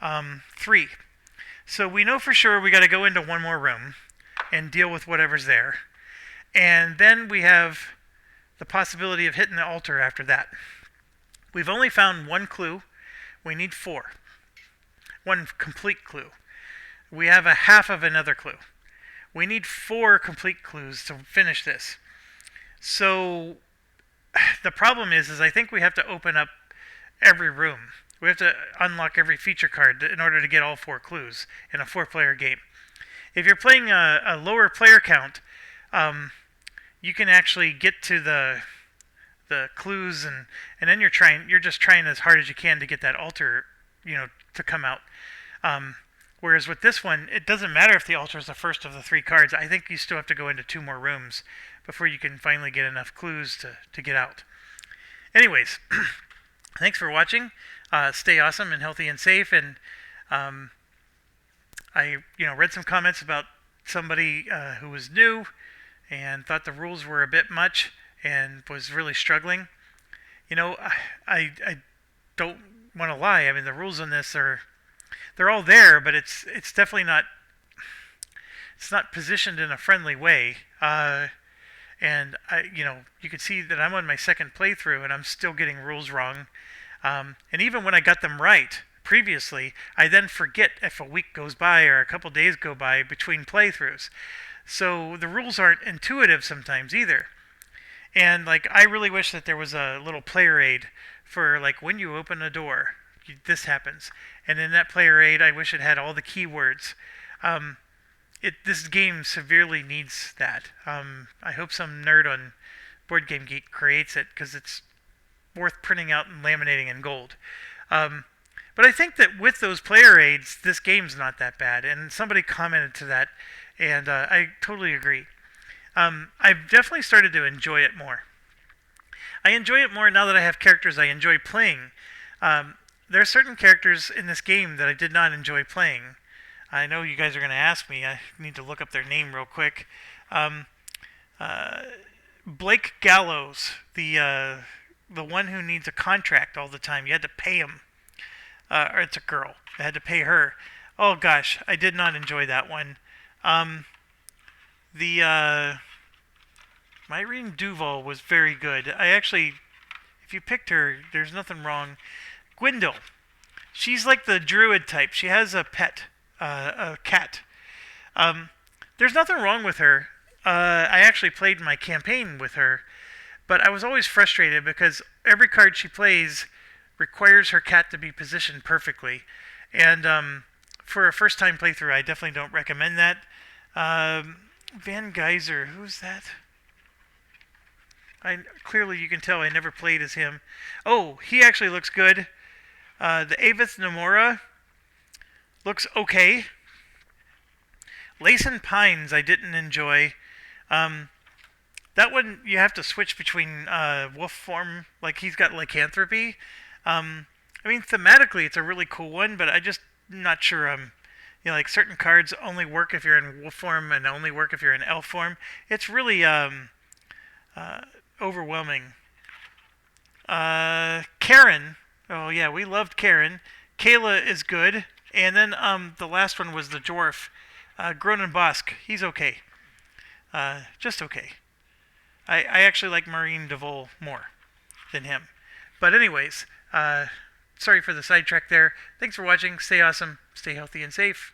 3. So we know for sure we got to go into one more room and deal with whatever's there. And then we have the possibility of hitting the altar after that. We've only found 1 clue. We need 4. 1 complete clue. We have a half of another clue. We need 4 complete clues to finish this. So the problem is I think we have to open up every room. We have to unlock every feature card in order to get all 4 clues in a 4-player game. If you're playing a lower player count, you can actually get to the clues, and then you're just trying as hard as you can to get that altar, to come out. Whereas with this one, it doesn't matter if the altar is the first of the 3 cards. I think you still have to go into 2 more rooms before you can finally get enough clues to get out. Anyways, thanks for watching. Stay awesome and healthy and safe. And I read some comments about somebody who was new and thought the rules were a bit much and was really struggling. I don't want to lie. I mean, the rules on this they're all there, but it's definitely not. It's not positioned in a friendly way. And you can see that I'm on my 2nd playthrough, and I'm still getting rules wrong. And even when I got them right previously, I then forget if a week goes by or a couple days go by between playthroughs. So the rules aren't intuitive sometimes either. And I really wish that there was a little player aid for when you open a door, this happens. And in that player aid, I wish it had all the keywords. This game severely needs that. I hope some nerd on Board Game Geek creates it, because it's worth printing out and laminating in gold. But I think that with those player aids, this game's not that bad. And somebody commented to that, and I totally agree. I've definitely started to enjoy it more. I enjoy it more now that I have characters I enjoy playing. There are certain characters in this game that I did not enjoy playing. I know you guys are going to ask me. I need to look up their name real quick. Blake Gallows, the one who needs a contract all the time. You had to pay him. Or it's a girl. I had to pay her. Oh gosh, I did not enjoy that one. Myrene Duval was very good. If you picked her, there's nothing wrong. Gwendol. She's like the druid type. She has a pet, a cat. There's nothing wrong with her. I actually played my campaign with her, but I was always frustrated because every card she plays requires her cat to be positioned perfectly. And for a first-time playthrough, I definitely don't recommend that. Van Geyser, who's that? Clearly you can tell I never played as him. Oh, he actually looks good. The Avith Nomura looks okay. Layson Pines I didn't enjoy. That one you have to switch between wolf form, like he's got lycanthropy. I mean, thematically it's a really cool one, but I just not sure. Like certain cards only work if you're in wolf form and only work if you're in elf form. It's really uh, overwhelming. Karen. Oh yeah, we loved Karen. Kayla is good, and then the last one was the dwarf, Gronen Bosk. He's okay, just okay. I actually like Marine DeVol more than him. But anyways, sorry for the sidetrack there. Thanks for watching. Stay awesome, stay healthy and safe.